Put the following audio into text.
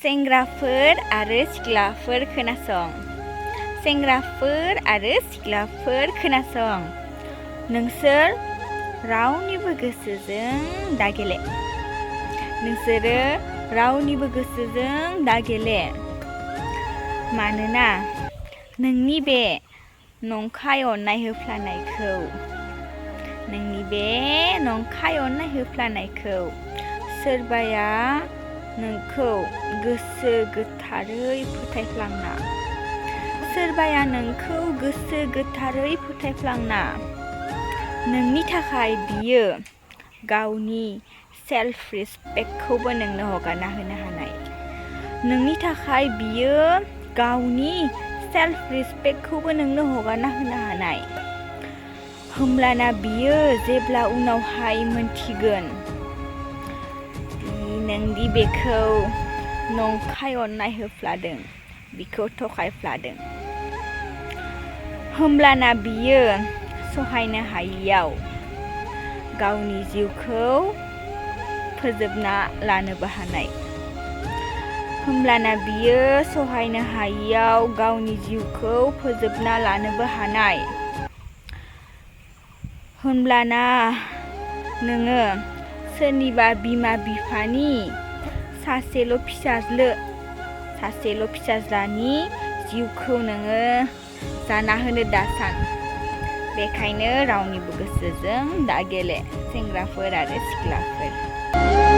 सेंग्राफोर आरो सिख्लाफोर खोनासं। सेंग्राफोर आरो सिख्लाफोर खोनासं। नोंसोर रावनिबो गोसोजों दागेले। नोंसोरो रावनिबो गोसोजों दागेले। मानोना नोंनि बे नंखाय अननाय होफ्लानायखौ सोरबाया नोंखौ गोसो गोथारै फोथायफ्लांना नोंनि थाखाय बियो गावनि सेल्फ रिसपेक्टखौबो नोंनो हगारना होनो हानाय। होमब्लाना बियो जेब्ला उनावहाय मोनथिगोन नोंदि बेखौ नंखाय अननाय होफ्लादों, बिखौ थगायफ्लादों, होमब्लाना बियो सहायनो हायियाव गावनि जिउखौ फोजोबना लानोबो हानाय। होमब्लाना नोङो सोरनिबा बिमा बिफानि सासेल' फिसाज्लानि जिउखौ नोङो जाना होनो दासान। बेखायनो रावनिबो गोसोजों दागेले सेंग्राफोर आरो सिख्लाफोर।